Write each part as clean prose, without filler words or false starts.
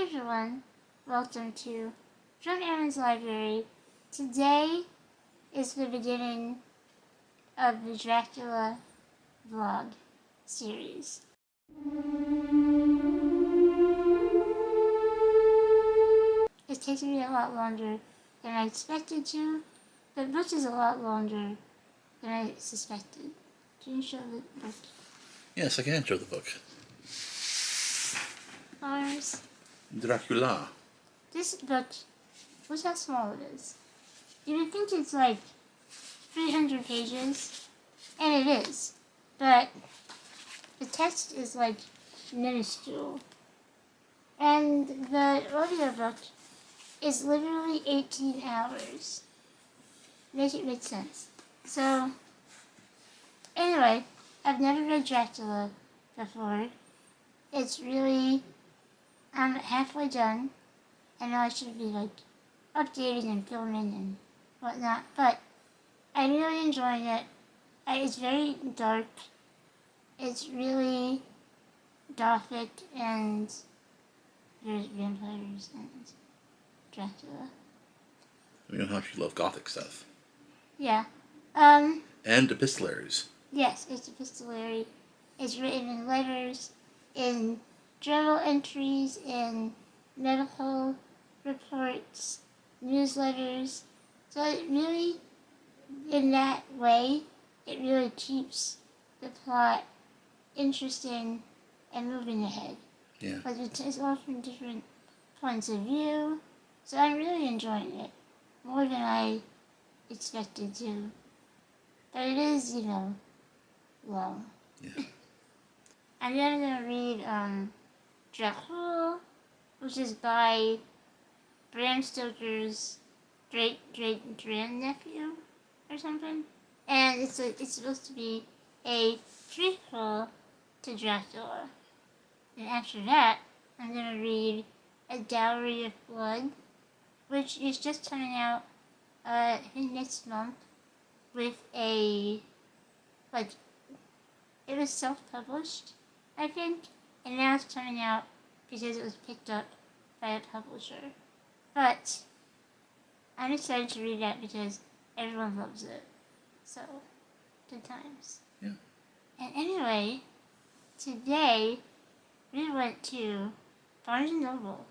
everyone, welcome to From Aaron's Library. Today is the beginning of the Dracula vlog series. It's taken me a lot longer than I expected to, but the book is a lot longer than I suspected. Can you show the book? Yes, I can show the book. Ours. Dracula. This book, look how small it is. You would think it's like 300 pages, and it is, but the text is like minuscule. And the audiobook is literally 18 hours. Make it make sense. So, anyway, I've never read Dracula before. It's really, I'm halfway done. I know I should be like updating and filming and whatnot, but I'm really enjoying it. It's very dark. It's really gothic, and there's vampires and Dracula. You know how you love gothic stuff. Yeah. And epistolaries. Yes, it's epistolary. It's written in letters, in journal entries, in medical reports, newsletters. So it really, in that way, it really keeps the plot interesting and moving ahead. Yeah. But it's all from different points of view. So I'm really enjoying it. More than I expected to. But it is, long. Yeah. I'm then going to read Dracul, which is by Bram Stoker's great-great-grandnephew or something. And it's supposed to be a prequel to Dracula. And after that, I'm going to read A Dowry of Blood, which is just coming out I think next month with it was self-published, I think, and now it's coming out because it was picked up by a publisher. But I'm excited to read that because everyone loves it. So, good times. Yeah. And anyway, today we went to Barnes & Noble.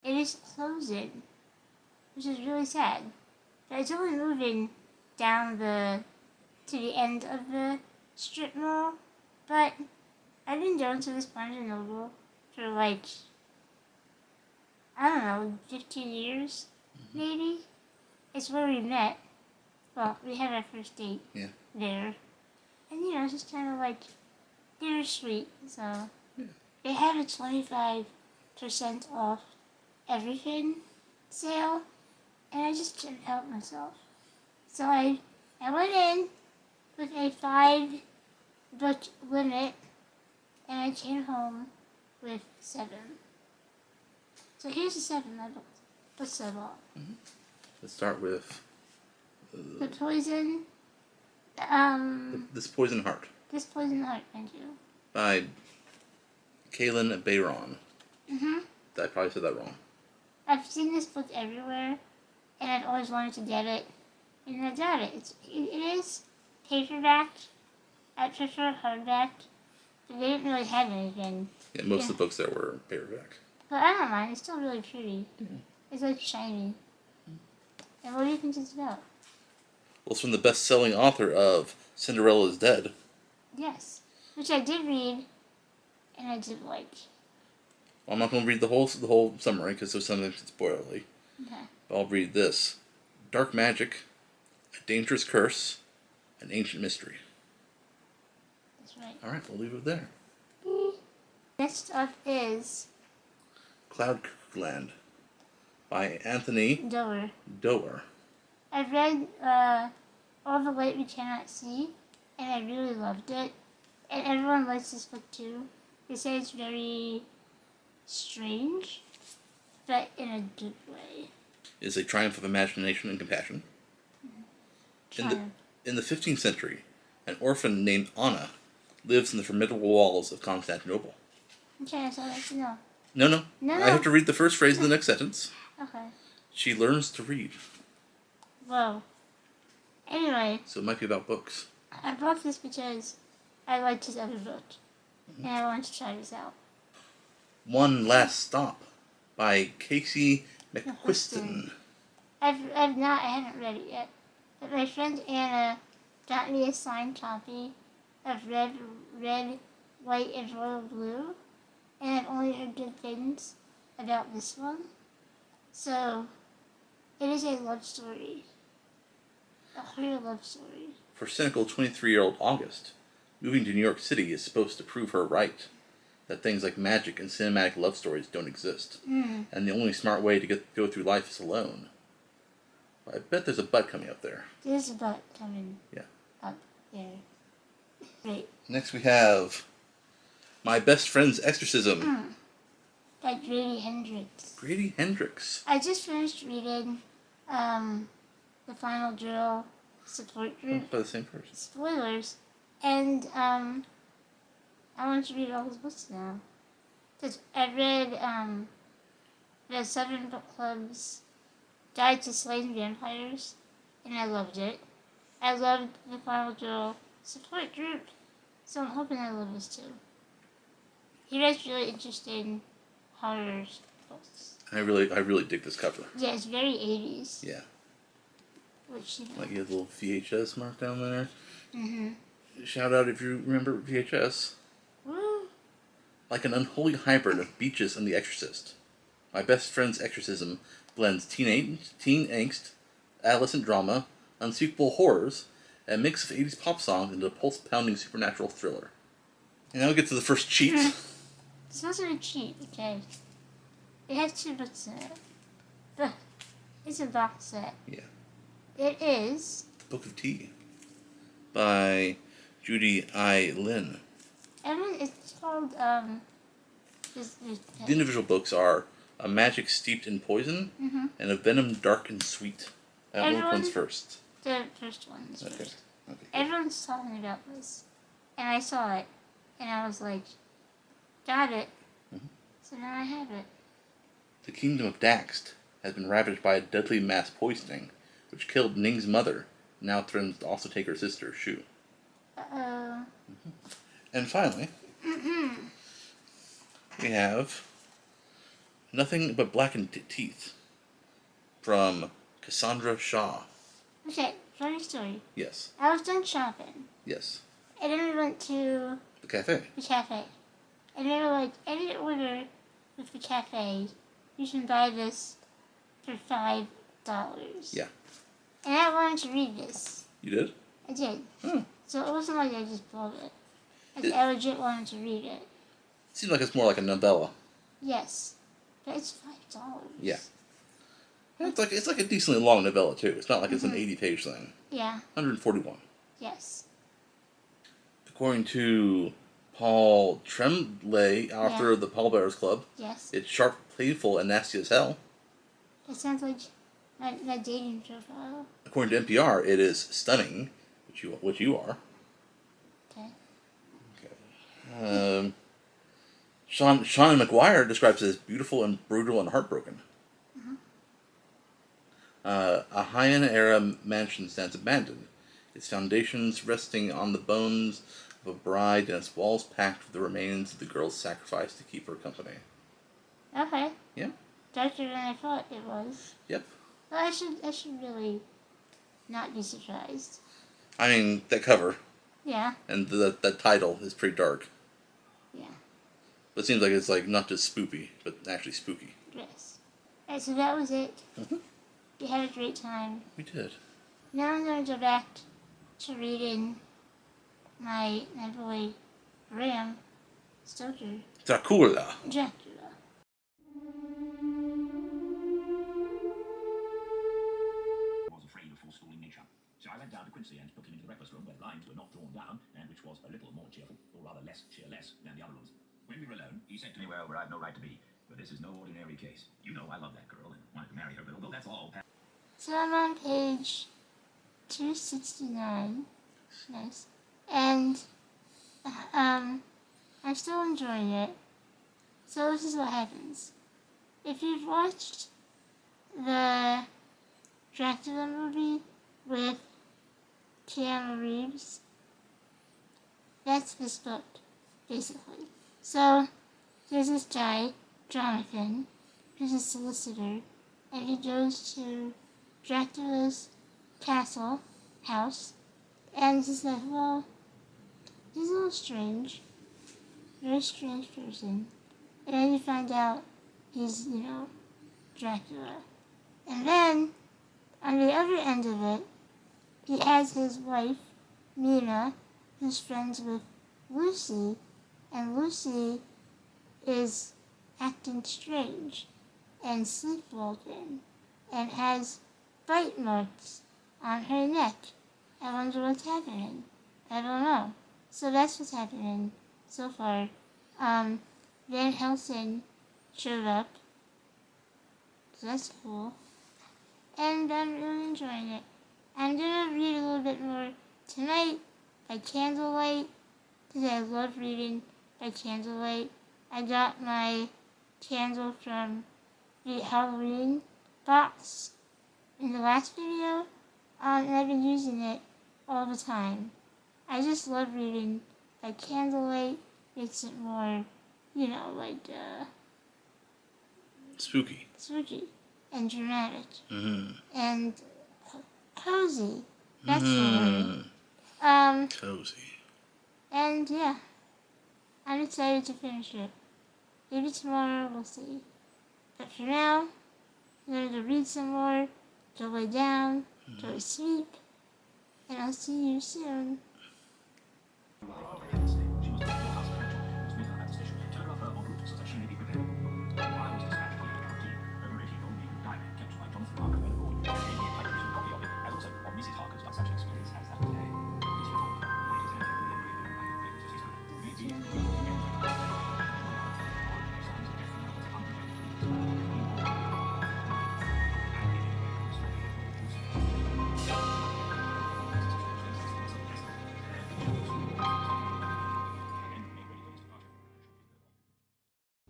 It is closing, which is really sad. But it's only moving down to the end of the strip mall. But I've been going to this Barnes & Noble for I don't know, 15 years, maybe? It's where we met. Well, we had our first date there. And it's just kind of bittersweet, so. They have a 25% off everything sale, and I just couldn't help myself. So I went in with a 5-book limit, and I came home with 7. So here's the 7 I booked. Let's start off. Let's start with The Poison. This Poison Heart This Poison Heart, thank you. by Kaylin Bayron. Mm-hmm. I probably said that wrong. I've seen this book everywhere, and I've always wanted to get it, and I got it. It is paperback. I prefer hardback, but they didn't really have anything. Yeah, most of the books there were paperback. But I don't mind. It's still really pretty. Mm-hmm. It's like shiny. And what do you think it's about? Well, it's from the best-selling author of Cinderella's Dead. Yes, which I did read, and I did like. Well, I'm not going to read the whole summary because there's something that's spoilery. Okay. But I'll read this: dark magic, a dangerous curse, an ancient mystery. That's right. All right, we'll leave it there. Next up is Cloud Land by Anthony Dowry. I've read All the Light We Cannot See, and I really loved it. And everyone likes this book too. They say it's very strange, but in a good way. It is a triumph of imagination and compassion. In the 15th century, an orphan named Anna lives in the formidable walls of Constantinople. Okay, so that's no. No. No. I have to read the first phrase of the next sentence. Okay. She learns to read. Whoa. Anyway. So it might be about books. I bought this because I liked his other book, and I wanted to try this out. One Last Stop by Casey McQuiston. I haven't read it yet, but my friend Anna got me a signed copy of Red, White, and Royal Blue, and I've only heard good things about this one. So, it is a love story. A queer love story. For cynical 23-year-old August, moving to New York City is supposed to prove her right. That things like magic and cinematic love stories don't exist. And the only smart way to go through life is alone. I bet there's a butt coming up there. There's a butt coming Yeah. up there. Great. Next we have My Best Friend's Exorcism. By Grady Hendrix. Grady Hendrix. I just finished reading the Final Drill support group. By the same person. Spoilers. And I want to read all his books now. Because I read the 7 Book Club's Guide to Slaying Vampires, and I loved it. I loved the Final Drill support group, so I'm hoping I love this too. He writes really interesting horror books. I really dig this cover. Yeah, it's very 80s. Yeah. Which, you know. Like you have a little VHS mark down there. Mm-hmm. Shout out if you remember VHS. Woo! Like an unholy hybrid of Beaches and The Exorcist. My Best Friend's Exorcism blends teen angst, adolescent drama, unspeakable horrors, and a mix of 80s pop songs into a pulse-pounding supernatural thriller. And now we get to the first cheat. It's not a cheat, okay? It has 2 books in it. But it's a box set. Yeah. It is Book of Tea by Judy I. Lin. It's called, The individual books are A Magic Steeped in Poison and A Venom Dark and Sweet. Which one's first? The first one is Okay. first. Okay. Everyone's talking about this. And I saw it. And I was like, got it. So now I have it. The kingdom of Daxt has been ravaged by a deadly mass poisoning, which killed Ning's mother, and now threatens to also take her sister, Shu. Uh-oh. And finally, we have Nothing But Blackened Teeth from Cassandra Shaw. Okay, funny story. Yes. I was done shopping. Yes. And then we went to The cafe. the cafe. And they were like, any order with the cafe, you can buy this for $5. Yeah. And I wanted to read this. You did? I did. Oh. So it wasn't like I just bought it. I legit wanted to read it. Seems like it's more like a novella. Yes. But it's $5. Yeah. And it's like a decently long novella too. It's not like it's an 80-page thing. Yeah. 141. Yes. According to Paul Tremblay, author of the Pallbearers Club, yes, it's sharp, playful, and nasty as hell. It sounds like my dating profile. According to NPR, it is stunning, which you are. Okay. Sean McGuire describes it as beautiful and brutal and heartbroken. A Heian-era mansion stands abandoned, its foundations resting on the bones of a bride and its walls packed with the remains of the girl's sacrifice to keep her company. Okay. Yeah. Darker than I thought it was. Yep. Well, I should really not be surprised. I mean, that cover. Yeah. And the title is pretty dark. Yeah. But it seems like it's like not just spoopy, but actually spooky. Yes. Alright, so that was it. Mm-hmm. We had a great time. We did. Now I'm going to go back to reading my boy Bram Stoker. Dracula. Dracula. Was afraid of forestalling nature. So I went down to Quincy and put him into the breakfast room where blinds were not drawn down, and which was a little more cheerful, or rather less cheerless, than the other rooms. When we were alone, he said to me, well, where I've no right to be, but this is no ordinary case. You know I love that girl and wanted to marry her, but although that's all... So I'm on page 269. Nice. And I'm still enjoying it. So this is what happens. If you've watched the Dracula movie with Keanu Reeves, that's this book, basically. So there's this guy, Jonathan, who's a solicitor, and he goes to Dracula's house, and he's like, well, he's a little strange, very strange person. And then you find out he's, Dracula. And then, on the other end of it, he has his wife, Mina, who's friends with Lucy, and Lucy is acting strange and sleepwalking and has bite marks on her neck. I wonder what's happening. I don't know. So that's what's happening so far. Van Helsing showed up. So that's cool. And I'm really enjoying it. I'm gonna read a little bit more tonight by candlelight, because I love reading by candlelight. I got my candle from the Halloween box in the last video, and I've been using it all the time. I just love reading by candlelight. Makes it more, Spooky. spooky and dramatic Mm-hmm. and cozy. That's the word. Cozy. And yeah, I'm excited to finish it. Maybe tomorrow, we'll see. But for now, I'm going to go read some more, go lay down, go to sleep, and I'll see you soon. She must go to your house at French. Must meet her at the station. Telegraph her en route so that she may be prepared. I was dispatched for your key. Over 80 gold leaf diamond kept by Jonathan Harker when aboard. Gave me a typewritten copy of it, as also of Mrs. Harker's but such an experience as that today. Please report. Ladies and gentlemen,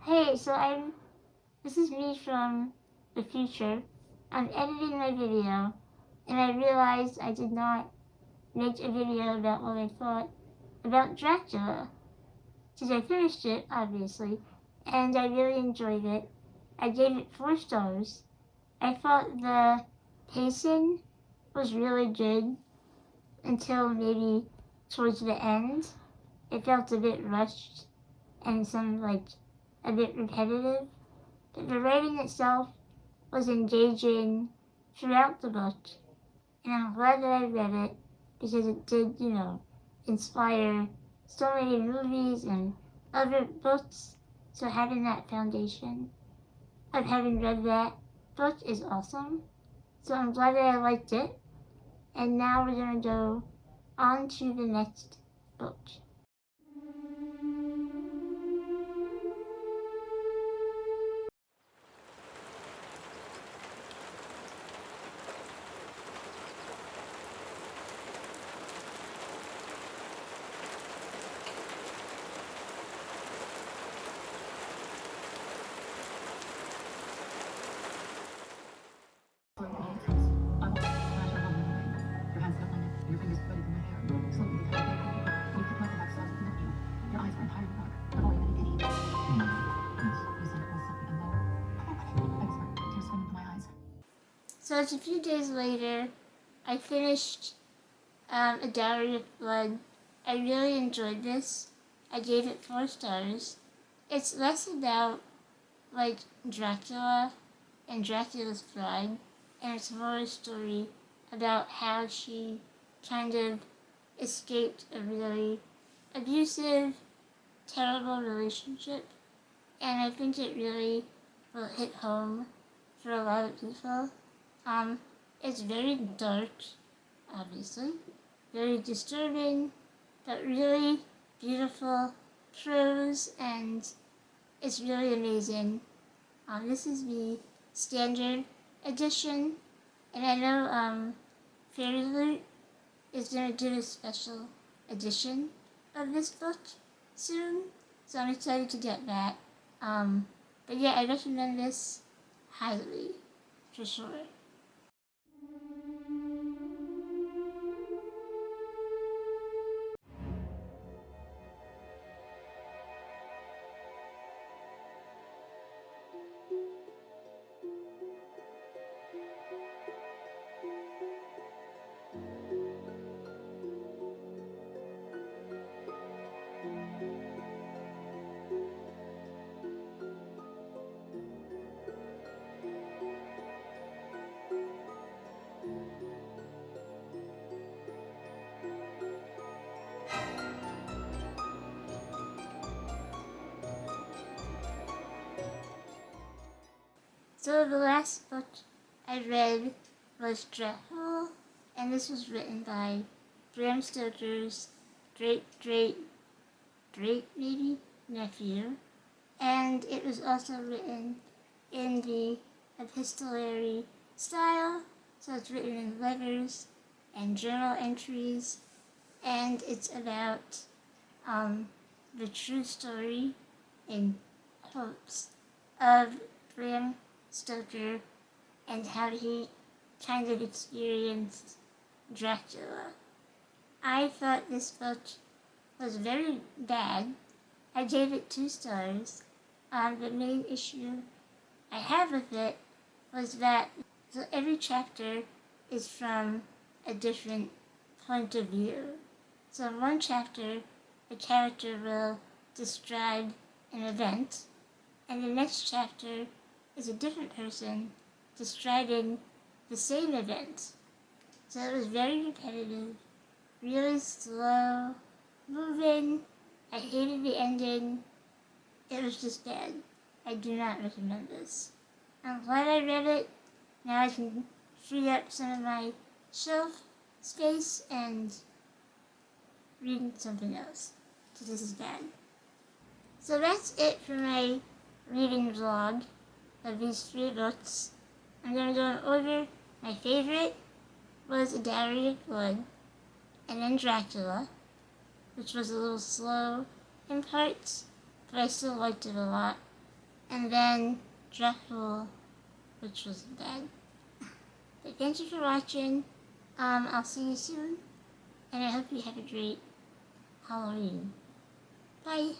Hey, so this is me from the future. I'm editing my video, and I realized I did not make a video about what I thought about Dracula. Because I finished it, obviously, and I really enjoyed it. I gave it 4 stars. I thought the pacing was really good until maybe towards the end. It felt a bit rushed and a bit repetitive. But the writing itself was engaging throughout the book. And I'm glad that I read it because it did, inspire so many movies and other books. So having that foundation of having read that book is awesome. So I'm glad that I liked it. And now we're going to go on to the next book. So it's a few days later. I finished A Dowry of Blood. I really enjoyed this. I gave it 4 stars. It's less about like Dracula and Dracula's bride, and it's more a story about how she kind of escaped a really abusive, terrible relationship. And I think it really will hit home for a lot of people. It's very dark, obviously, very disturbing, but really beautiful prose, and it's really amazing. This is the standard edition, and I know Fairy Loot is going to do a special edition of this book soon, so I'm excited to get that. But yeah, I recommend this highly, for sure. So the last book I read was Dracul, and this was written by Bram Stoker's great maybe nephew, and it was also written in the epistolary style, so it's written in letters and journal entries, and it's about the true story, in quotes, of Bram Stoker and how he kind of experienced Dracula. I thought this book was very bad. I gave it 2 stars. The main issue I have with it was that every chapter is from a different point of view. So in one chapter, the character will describe an event, and the next chapter is a different person describing the same event. So it was very repetitive, really slow moving. I hated the ending. It was just bad. I do not recommend this. I'm glad I read it. Now I can free up some of my shelf space and read something else, because this is bad. So that's it for my reading vlog of these 3 books. I'm going to go in order. My favorite was A Dowry of Blood, and then Dracula, which was a little slow in parts, but I still liked it a lot. And then Dracul, which was bad. But thank you for watching. I'll see you soon, and I hope you have a great Halloween. Bye!